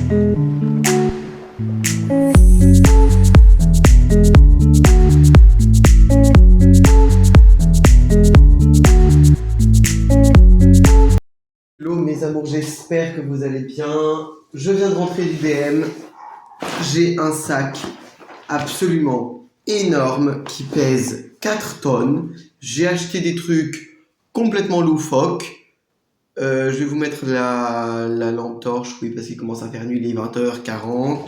Hello mes amours, j'espère que vous allez bien. Je viens de rentrer du DM. J'ai un sac absolument énorme qui pèse 4 tonnes. J'ai acheté des trucs complètement loufoques. Je vais vous mettre la lampe torche, oui, parce qu'il commence à faire nuit, il est 20h40.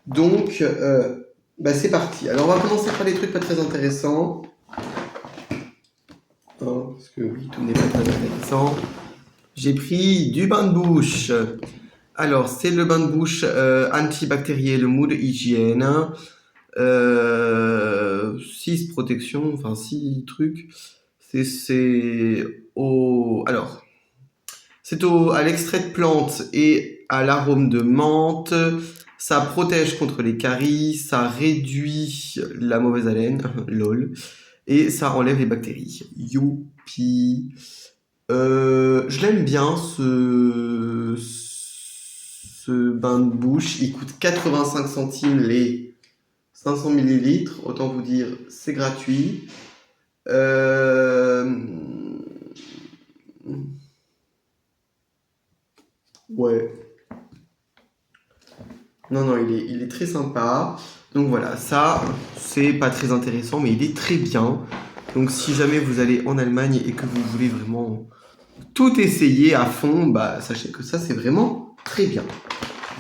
Donc, c'est parti. Alors, on va commencer par des trucs pas très intéressants. Parce que oui, tout n'est pas très intéressant. J'ai pris du bain de bouche. Alors, c'est le bain de bouche antibactériel, le Mood Hygiene. 6 protections, enfin 6 trucs. À l'extrait de plante et à l'arôme de menthe. Ça protège contre les caries, ça réduit la mauvaise haleine, lol, et ça enlève les bactéries. Youpi. Je l'aime bien ce bain de bouche. Il coûte 85 centimes les 500 millilitres. Autant vous dire, c'est gratuit. Ouais. Non, il est très sympa. Donc voilà, ça, c'est pas très intéressant, mais il est très bien. Donc si jamais vous allez en Allemagne et que vous voulez vraiment tout essayer à fond, sachez que ça, c'est vraiment très bien.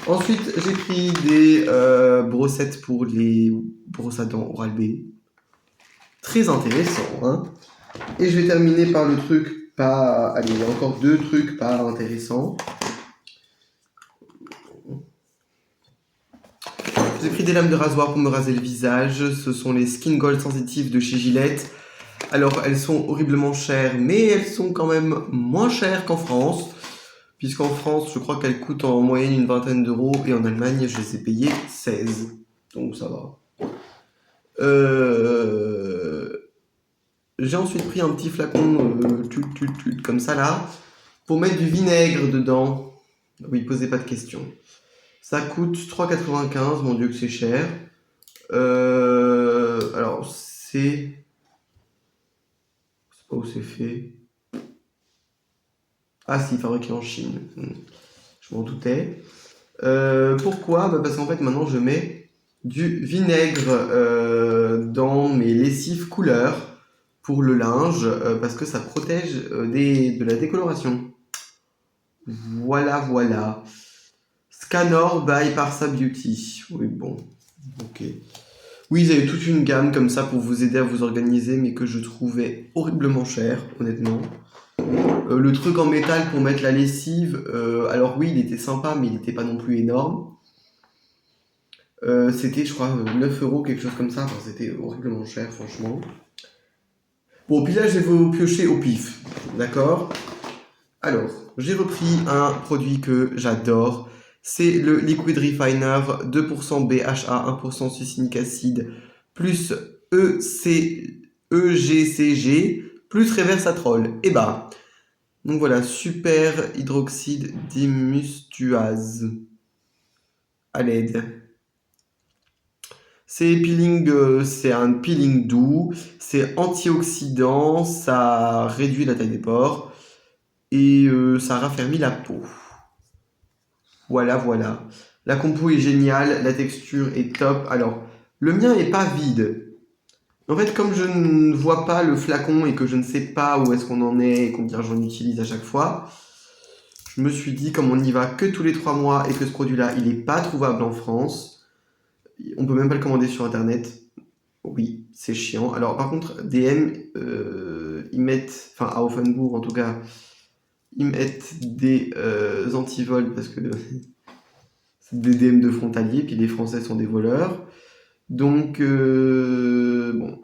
Ensuite, j'ai pris des brossettes pour les brosses à dents Oral-B. Très intéressant, hein. Et je vais terminer par le truc pas... Allez, il y a encore 2 trucs pas intéressants. J'ai pris des lames de rasoir pour me raser le visage. Ce sont les Skin Gold Sensitive de chez Gillette. Alors, elles sont horriblement chères, mais elles sont quand même moins chères qu'en France. Puisqu'en France, je crois qu'elles coûtent en moyenne une vingtaine d'euros. Et en Allemagne, je les ai payées 16. Donc ça va. J'ai ensuite pris un petit flacon comme ça là, pour mettre du vinaigre dedans. Oui, posez pas de questions. Ça coûte 3,95, mon dieu que c'est cher. Alors c'est... Je sais pas où c'est fait. Ah si, fabriqué en Chine. Je m'en doutais. Pourquoi ? Parce qu'en fait maintenant je mets du vinaigre dans mes lessives couleur pour le linge, parce que ça protège de la décoloration. Voilà. Scanor by Parsa Beauty. Oui, bon, ok. Oui, ils avaient toute une gamme comme ça pour vous aider à vous organiser, mais que je trouvais horriblement cher, honnêtement. Le truc en métal pour mettre la lessive, alors oui, il était sympa, mais il n'était pas non plus énorme. C'était, je crois, 9 euros, quelque chose comme ça. Enfin, c'était horriblement cher, franchement. Bon, puis là, je vais vous piocher au pif, d'accord ? Alors, j'ai repris un produit que j'adore. C'est le Liquid Refiner 2% BHA, 1% succinic acide, plus EGCG, plus Resveratrol. Donc voilà, super hydroxyde dimustase à l'aide. C'est un peeling doux, c'est antioxydant, ça réduit la taille des pores et ça raffermit la peau. Voilà. La compo est géniale, la texture est top. Alors, le mien est pas vide. En fait, comme je ne vois pas le flacon et que je ne sais pas où est-ce qu'on en est et combien j'en utilise à chaque fois, je me suis dit, comme on n'y va que tous les 3 mois et que ce produit-là, il n'est pas trouvable en France, on peut même pas le commander sur Internet. Oui, c'est chiant. Alors, par contre, DM, ils mettent, enfin, à Offenbourg en tout cas, ils mettent des antivols parce que c'est des DM de frontaliers, puis les Français sont des voleurs. Donc, bon.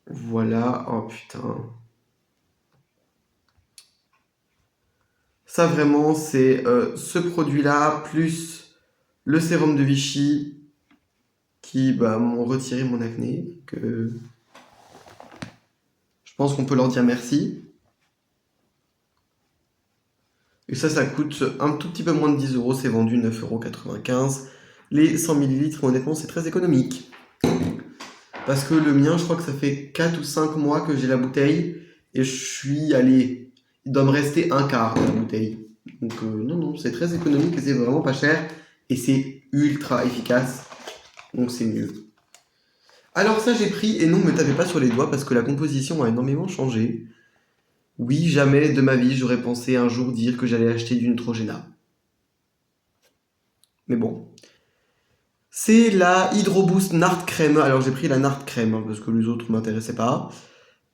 Voilà. Oh putain. Ça vraiment, c'est ce produit-là, plus le sérum de Vichy, qui m'ont retiré mon acné. Je pense qu'on peut leur dire merci. Et ça coûte un tout petit peu moins de 10 euros, c'est vendu 9,95 €. Les 100 millilitres, honnêtement, c'est très économique. Parce que le mien, je crois que ça fait 4 ou 5 mois que j'ai la bouteille. Et je suis allé. Il doit me rester un quart de la bouteille. Donc, non, c'est très économique et c'est vraiment pas cher. Et c'est ultra efficace. Donc, c'est mieux. Alors, ça, j'ai pris. Et non, me tapez pas sur les doigts parce que la composition a énormément changé. Oui, jamais de ma vie, j'aurais pensé un jour dire que j'allais acheter du Neutrogena. Mais bon. C'est la Hydro Boost Nard Crème. Alors, j'ai pris la Nard Crème parce que les autres ne m'intéressaient pas.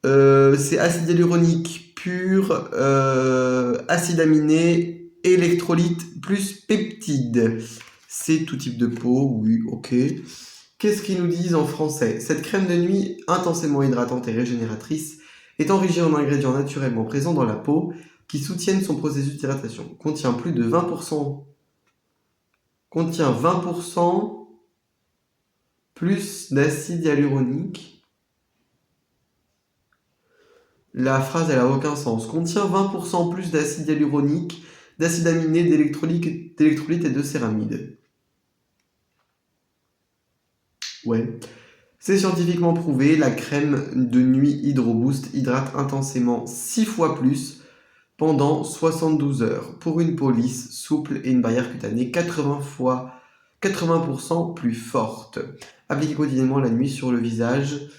C'est acide hyaluronique pur, acide aminé, électrolyte plus peptides. C'est tout type de peau, oui, ok. Qu'est-ce qu'ils nous disent en français? Cette crème de nuit intensément hydratante et régénératrice est enrichie en ingrédients naturellement présents dans la peau qui soutiennent son processus d'hydratation. Contient 20% plus d'acide hyaluronique. La phrase, elle a aucun sens. Contient 20% plus d'acide hyaluronique, d'acide aminé, d'électrolyte et de céramide. Ouais. C'est scientifiquement prouvé, la crème de nuit Hydro Boost hydrate intensément 6 fois plus pendant 72 heures pour une peau lisse, souple et une barrière cutanée 80% plus forte. Appliquez quotidiennement la nuit sur le visage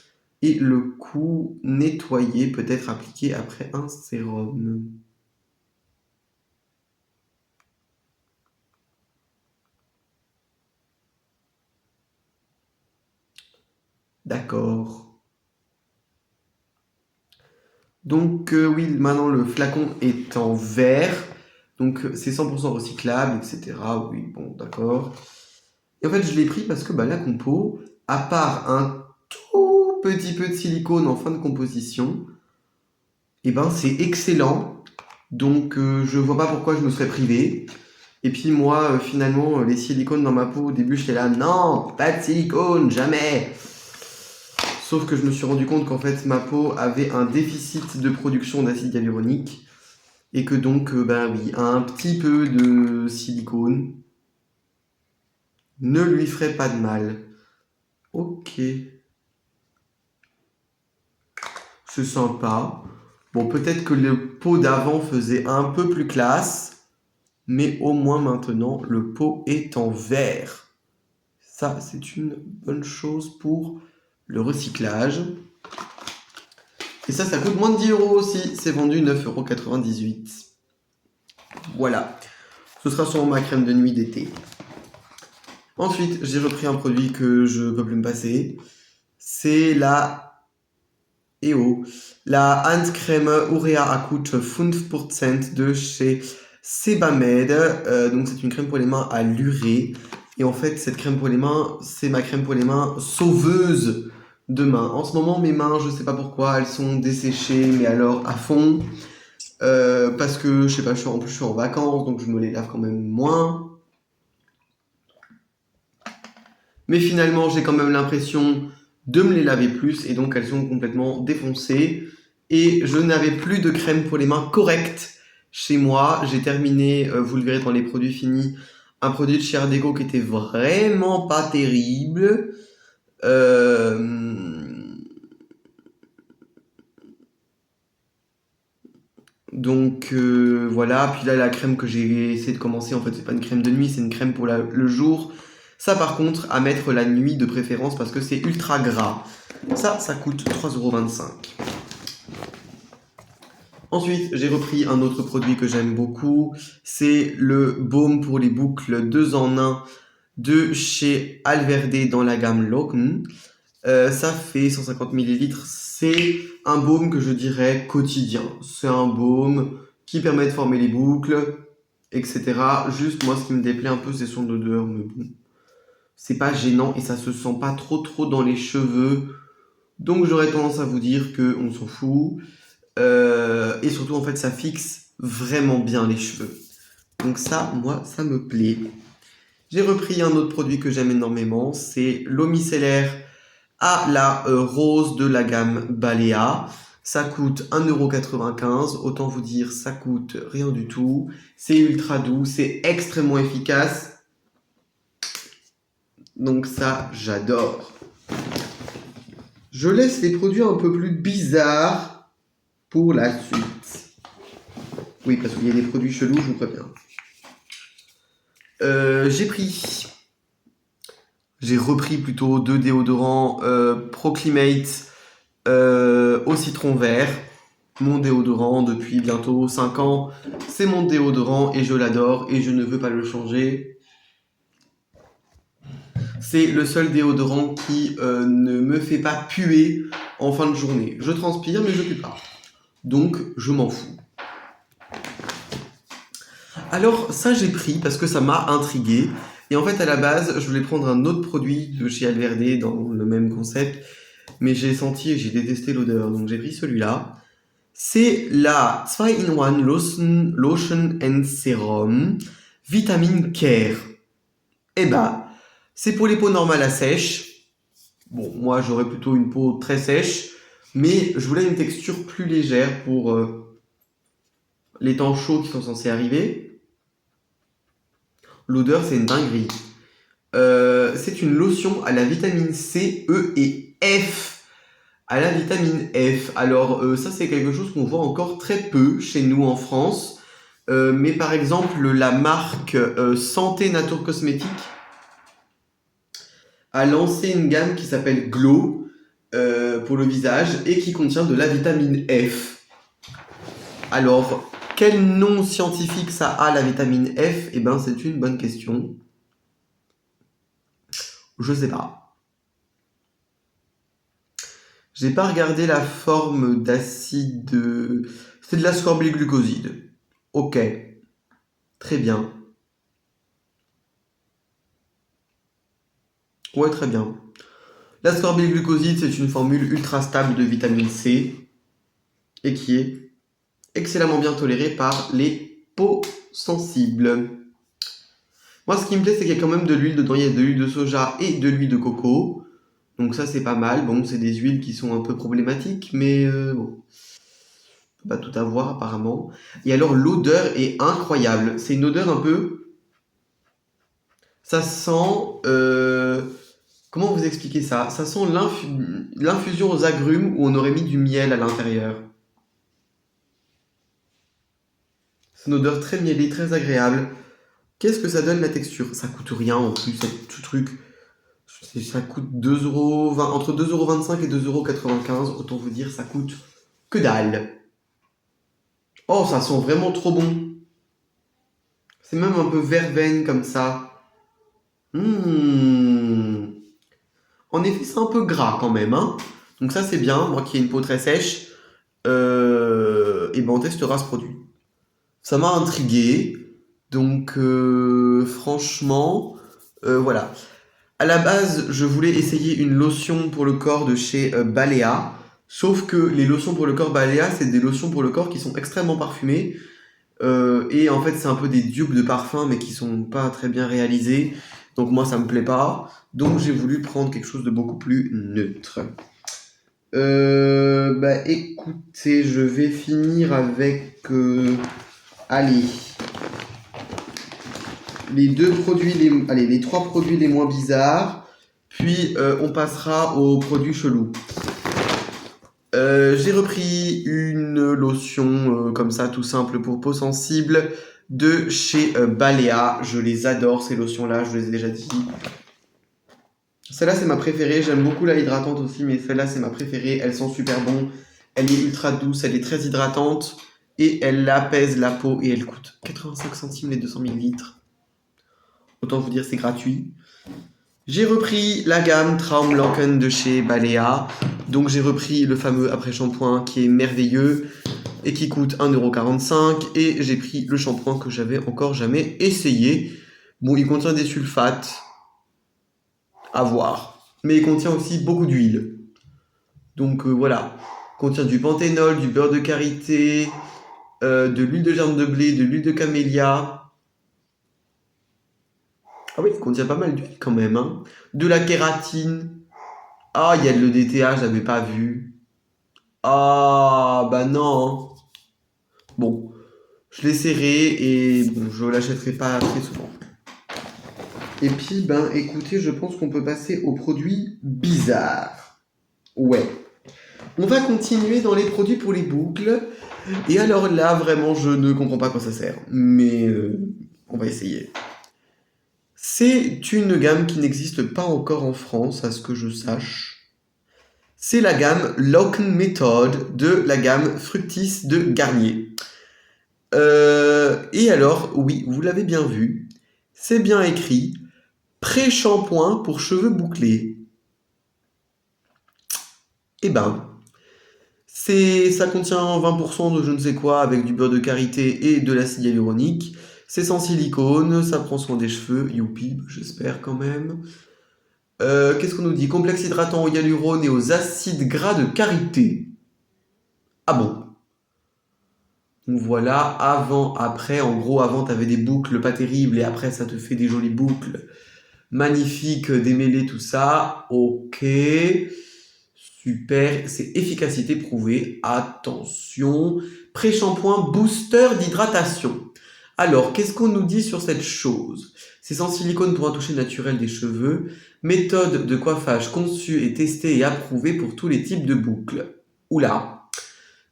et le cou nettoyé peut être appliqué après un sérum. D'accord. Donc oui, maintenant le flacon est en verre. Donc c'est 100% recyclable, etc. Oui, bon, d'accord. Et en fait, je l'ai pris parce que la compo, à part un tout petit peu de silicone en fin de composition, c'est excellent. Donc je vois pas pourquoi je me serais privé. Et puis moi, finalement, les silicones dans ma peau, au début, j'étais là, non, pas de silicone, jamais. Sauf que je me suis rendu compte qu'en fait, ma peau avait un déficit de production d'acide hyaluronique. Et que donc, oui, un petit peu de silicone ne lui ferait pas de mal. Ok. C'est sympa. Bon, peut-être que le pot d'avant faisait un peu plus classe. Mais au moins maintenant, le pot est en verre. Ça, c'est une bonne chose pour le recyclage. Et ça coûte moins de 10 euros aussi. C'est vendu 9,98 €. Voilà. Ce sera sur ma crème de nuit d'été. Ensuite, j'ai repris un produit que je ne peux plus me passer. C'est la Handcreme Urea Akut 5% de chez Sebamed. Donc c'est une crème pour les mains à l'urée. Et en fait, cette crème pour les mains, c'est ma crème pour les mains sauveuse de mains. En ce moment, mes mains, je sais pas pourquoi, elles sont desséchées, mais alors à fond. Parce que, je sais pas, en plus je suis en vacances, donc je me les lave quand même moins. Mais finalement, j'ai quand même l'impression de me les laver plus, et donc elles sont complètement défoncées. Et je n'avais plus de crème pour les mains correcte chez moi. J'ai terminé, vous le verrez dans les produits finis, un produit de chez Art Deco qui était vraiment pas terrible. Donc voilà, puis là la crème que j'ai essayé de commencer, en fait c'est pas une crème de nuit, c'est une crème pour le jour. Ça par contre, à mettre la nuit de préférence parce que c'est ultra gras. Ça coûte 3,25 €. Ensuite, j'ai repris un autre produit que j'aime beaucoup, c'est le baume pour les boucles 2 en 1 de chez Alverde dans la gamme Locken. Ça fait 150 ml. C'est un baume que je dirais quotidien. C'est un baume qui permet de former les boucles, etc. Juste, moi, ce qui me déplaît un peu, c'est son odeur. Mais bon, c'est pas gênant et ça se sent pas trop dans les cheveux. Donc, j'aurais tendance à vous dire qu'on s'en fout. Et surtout, en fait, ça fixe vraiment bien les cheveux. Donc ça, moi, ça me plaît. J'ai repris un autre produit que j'aime énormément. C'est l'eau micellaire à la rose de la gamme Balea. Ça coûte 1,95 €. Autant vous dire, ça coûte rien du tout. C'est ultra doux, c'est extrêmement efficace. Donc ça, j'adore. Je laisse les produits un peu plus bizarres pour la suite. Oui, parce qu'il y a des produits chelous, je vous préviens. J'ai repris plutôt 2 déodorants Proclimate au citron vert. Mon déodorant depuis bientôt 5 ans. C'est mon déodorant et je l'adore et je ne veux pas le changer. C'est le seul déodorant qui ne me fait pas puer en fin de journée. Je transpire mais je pue pas. Donc je m'en fous. Alors ça j'ai pris parce que ça m'a intrigué. Et en fait à la base je voulais prendre un autre produit de chez Alverde dans le même concept. Mais j'ai senti et j'ai détesté l'odeur. Donc j'ai pris celui-là. C'est la 2-in-1 Lotion and Serum Vitamin Care. Eh ben, c'est pour les peaux normales à sèche. Bon, moi j'aurais plutôt une peau très sèche. Mais je voulais une texture plus légère pour les temps chauds qui sont censés arriver. L'odeur, c'est une dinguerie. C'est une lotion à la vitamine C, E et F. À la vitamine F. Alors, ça, c'est quelque chose qu'on voit encore très peu chez nous en France. Mais par exemple, la marque Santé Nature Cosmétique a lancé une gamme qui s'appelle Glow pour le visage et qui contient de la vitamine F. Alors, quel nom scientifique ça a, la vitamine F? Eh ben, c'est une bonne question. Je sais pas. J'ai pas regardé la forme d'acide. C'est de l'ascorbylglucoside. Ok. Très bien. Ouais, très bien. L'ascorbylglucoside, c'est une formule ultra stable de vitamine C et qui est excellemment bien tolérée par les peaux sensibles. Moi, ce qui me plaît, c'est qu'il y a quand même de l'huile dedans. Il y a de l'huile de soja et de l'huile de coco. Donc ça, c'est pas mal. Bon, c'est des huiles qui sont un peu problématiques, mais bon. On peut pas tout avoir, apparemment. Et alors, l'odeur est incroyable. C'est une odeur un peu... Ça sent... Comment vous expliquer ça? Ça sent l'infusion aux agrumes où on aurait mis du miel à l'intérieur. C'est une odeur très mielée, très agréable. Qu'est-ce que ça donne la texture? Ça coûte rien en plus, ce truc. Ça coûte 2 €, entre 2,25 € et 2,95 €. Autant vous dire, ça coûte que dalle. Oh, ça sent vraiment trop bon. C'est même un peu verveine comme ça. En effet, c'est un peu gras quand même, hein. Donc ça, c'est bien. Moi qui ai une peau très sèche, et ben on testera ce produit. Ça m'a intrigué. Donc franchement, voilà. À la base, je voulais essayer une lotion pour le corps de chez Balea. Sauf que les lotions pour le corps Balea, c'est des lotions pour le corps qui sont extrêmement parfumées. Et en fait, c'est un peu des dupes de parfum, mais qui sont pas très bien réalisés. Donc moi, ça me plaît pas. Donc j'ai voulu prendre quelque chose de beaucoup plus neutre. Bah écoutez, je vais finir avec... allez. Les 3 produits les moins bizarres. Puis on passera aux produits chelous. J'ai repris une lotion comme ça, tout simple pour peau sensible de chez Balea. Je les adore ces lotions-là, je vous les ai déjà dit. Celle-là c'est ma préférée, j'aime beaucoup la hydratante aussi, mais celle-là c'est ma préférée. Elle sent super bon, elle est ultra douce, elle est très hydratante et elle apaise la peau et elle coûte 85 centimes les 200 ml. Autant vous dire c'est gratuit. J'ai repris la gamme Traumlocken de chez Balea. Donc j'ai repris le fameux après-shampoing qui est merveilleux et qui coûte 1,45 €. Et j'ai pris le shampoing que j'avais encore jamais essayé. Bon, il contient des sulfates. À voir. Mais il contient aussi beaucoup d'huile. Donc voilà. Il contient du panthénol, du beurre de karité, de l'huile de germe de blé, de l'huile de camélia. Ah oui, il contient pas mal d'huile quand même, hein. De la kératine. Ah, il y a de l'EDTA, je l'avais pas vu. Ah, bah non. Bon, je l'essaierai et bon, je l'achèterai pas très souvent. Et puis, ben écoutez, je pense qu'on peut passer aux produits bizarres. Ouais. On va continuer dans les produits pour les boucles. Et alors là, vraiment, je ne comprends pas à quoi ça sert. Mais on va essayer. C'est une gamme qui n'existe pas encore en France, à ce que je sache. C'est la gamme Locken Method de la gamme Fructis de Garnier. Et alors, oui, vous l'avez bien vu, c'est bien écrit pré-shampoing pour cheveux bouclés. Eh ben, ça contient 20% de je ne sais quoi avec du beurre de karité et de l'acide hyaluronique. C'est sans silicone, ça prend soin des cheveux, youpi, j'espère quand même. Qu'est-ce qu'on nous dit? Complexe hydratant au hyalurone et aux acides gras de karité. Ah bon? Donc voilà, avant, après, en gros, avant t'avais des boucles pas terribles et après ça te fait des jolies boucles magnifiques, démêlées, tout ça. Ok, super, c'est efficacité prouvée. Attention, pré-shampoing booster d'hydratation. Alors, qu'est-ce qu'on nous dit sur cette chose? C'est sans silicone pour un toucher naturel des cheveux. Méthode de coiffage conçue et testée et approuvée pour tous les types de boucles. Oula!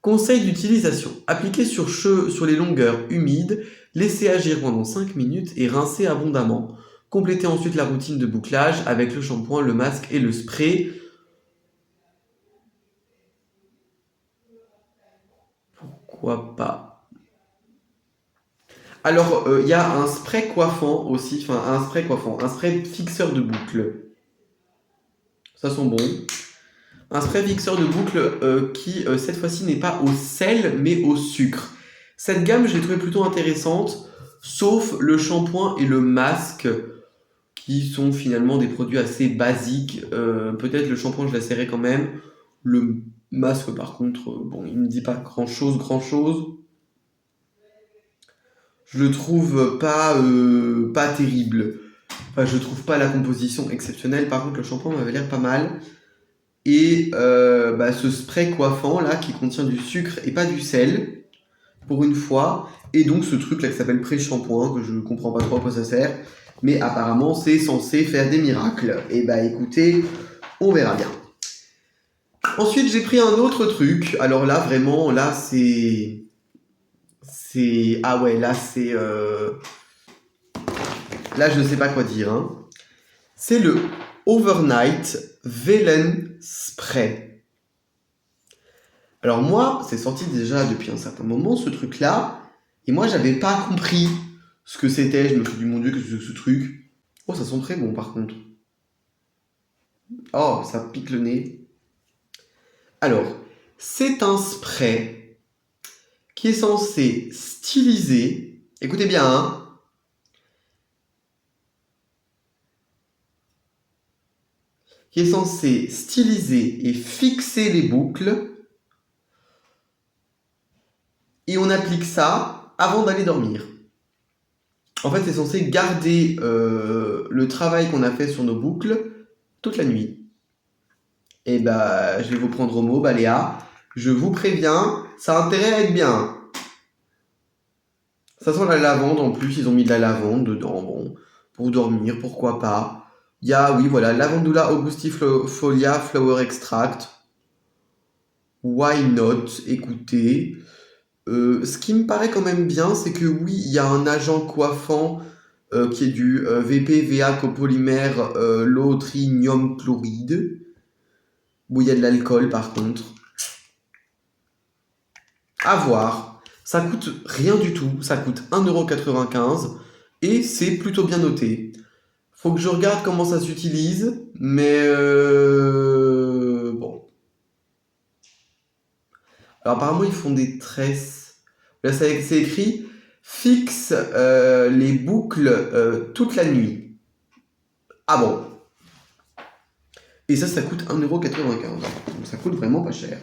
Conseil d'utilisation. Appliquer sur les longueurs humides, laisser agir pendant 5 minutes et rincer abondamment. Complétez ensuite la routine de bouclage avec le shampoing, le masque et le spray. Pourquoi pas? Alors, il y a un spray coiffant aussi, un spray fixeur de boucles. Ça sent bon. Un spray fixeur de boucles qui, cette fois-ci, n'est pas au sel, mais au sucre. Cette gamme, je l'ai trouvée plutôt intéressante, sauf le shampoing et le masque, qui sont finalement des produits assez basiques. Peut-être le shampoing, je l'essaierai quand même. Le masque, par contre, bon, il me dit pas grand-chose. Je le trouve pas terrible. Enfin, je trouve pas la composition exceptionnelle. Par contre, le shampoing m'avait l'air pas mal. Et ce spray coiffant là qui contient du sucre et pas du sel pour une fois, et donc ce truc là qui s'appelle pré-shampoing que je comprends pas trop à quoi ça sert, mais apparemment c'est censé faire des miracles. Et bah écoutez, on verra bien. Ensuite j'ai pris un autre truc. Alors là vraiment là ah ouais là c'est là je sais pas quoi dire hein. C'est le Overnight Velen Spray. Alors moi, c'est sorti déjà depuis un certain moment ce truc-là, et moi j'avais pas compris ce que c'était. Je me suis dit mon Dieu, qu'est-ce que c'est que ce truc? Oh, ça sent très bon par contre. Oh, ça pique le nez. Alors, c'est un spray qui est censé styliser. Écoutez bien, hein. Qui est censé styliser et fixer les boucles. Et on applique ça avant d'aller dormir. En fait, c'est censé garder le travail qu'on a fait sur nos boucles toute la nuit. Et bah, je vais vous prendre au mot, Léa. Je vous préviens, ça a intérêt à être bien. Ça sent la lavande en plus, ils ont mis de la lavande dedans. Bon, pour dormir, pourquoi pas. Il y a, oui, voilà, Lavandula augustifolia flower extract. Why not? Écoutez. Ce qui me paraît quand même bien, c'est que oui, il y a un agent coiffant qui est du VPVA copolymère lotrinium chloride. Où il y a de l'alcool par contre. À voir. Ça coûte rien du tout. Ça coûte 1,95€ et c'est plutôt bien noté. Faut que je regarde comment ça s'utilise, mais bon. Alors apparemment ils font des tresses. Là c'est écrit fixe les boucles toute la nuit. Ah bon. Et ça coûte 1,95€. Donc ça coûte vraiment pas cher.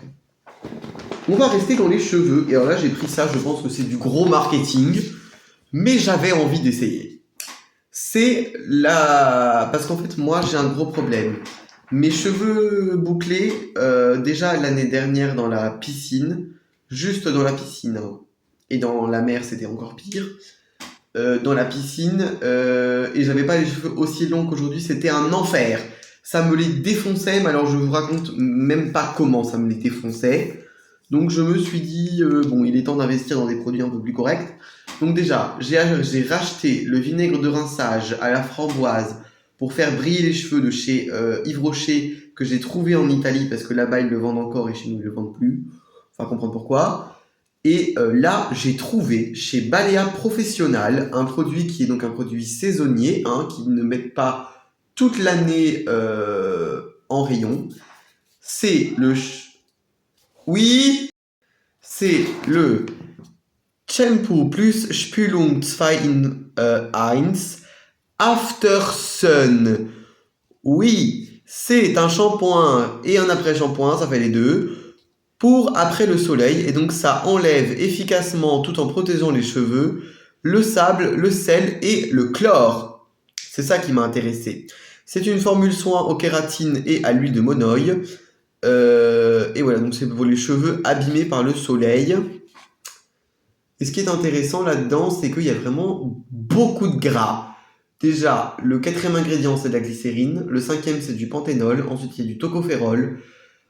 On va rester dans les cheveux. Et alors là j'ai pris ça, je pense que c'est du gros marketing. Mais j'avais envie d'essayer. C'est la... Parce qu'en fait moi j'ai un gros problème. Mes cheveux bouclés, déjà l'année dernière dans la piscine, juste dans la piscine, hein, et dans la mer c'était encore pire, dans la piscine, et j'avais pas les cheveux aussi longs qu'aujourd'hui, c'était un enfer. Ça me les défonçait, mais alors je vous raconte même pas comment ça me les défonçait. Donc je me suis dit, bon, il est temps d'investir dans des produits un peu plus corrects. Donc déjà, j'ai racheté le vinaigre de rinçage à la framboise pour faire briller les cheveux de chez Yves Rocher, que j'ai trouvé en Italie, parce que là-bas ils le vendent encore et chez nous ils le vendent plus. Enfin, comprendre pourquoi. Et là, j'ai trouvé chez Balea Professional un produit qui est donc un produit saisonnier, hein, qui ne met pas toute l'année en rayon. C'est le... Oui, c'est le Shampoo plus Spülung 2 in 1 After Sun. Oui, c'est un shampoing et un après-shampoing, ça fait les deux, pour après le soleil. Et donc ça enlève efficacement, tout en protégeant les cheveux, le sable, le sel et le chlore. C'est ça qui m'a intéressé. C'est une formule soin au kératine et à l'huile de monoï. Et voilà, donc c'est pour les cheveux abîmés par le soleil. Et ce qui est intéressant là-dedans, c'est qu'il y a vraiment beaucoup de gras. Déjà, le quatrième ingrédient, c'est de la glycérine. Le cinquième, c'est du panthénol. Ensuite, il y a du tocopherol.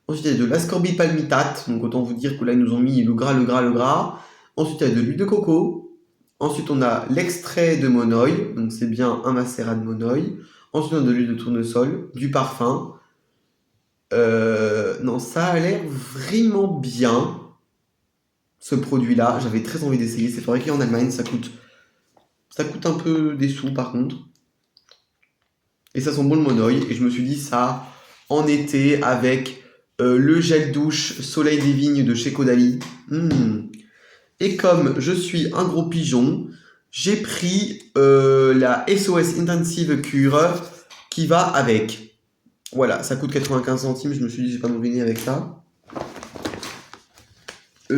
Ensuite, il y a de l'ascorbipalmitate. Donc, autant vous dire que là, ils nous ont mis le gras, le gras, le gras. Ensuite, il y a de l'huile de coco. Ensuite, on a l'extrait de monoï. Donc, c'est bien un macérat de monoï. Ensuite, on a de l'huile de tournesol, du parfum. Non, ça a l'air vraiment bien, ce produit-là. J'avais très envie d'essayer. C'est vrai qu'en Allemagne, ça coûte un peu des sous, par contre. Et ça sent bon le monoï. Et je me suis dit, ça, en été, avec le gel douche Soleil des Vignes de chez Caudalie. Et comme je suis un gros pigeon, j'ai pris la SOS Intensive Cure qui va avec. Voilà, ça coûte 95 centimes. Je me suis dit, je vais pas m'ennuyer avec ça. Bon.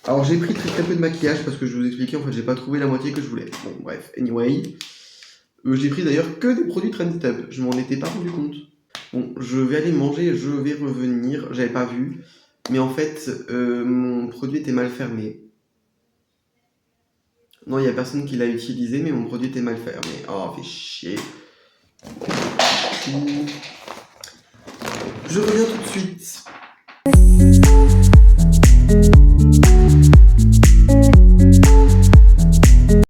Alors j'ai pris très peu de maquillage parce que je vous expliquais, en fait j'ai pas trouvé la moitié que je voulais. Bon bref, anyway. J'ai pris d'ailleurs que des produits Trendy Tub, je m'en étais pas rendu compte. Bon, je vais aller manger, je vais revenir, j'avais pas vu. Mais en fait, mon produit était mal fermé. Non, il y a personne qui l'a utilisé, mais mon produit était mal fermé. Oh, fait chier. Je reviens tout de suite.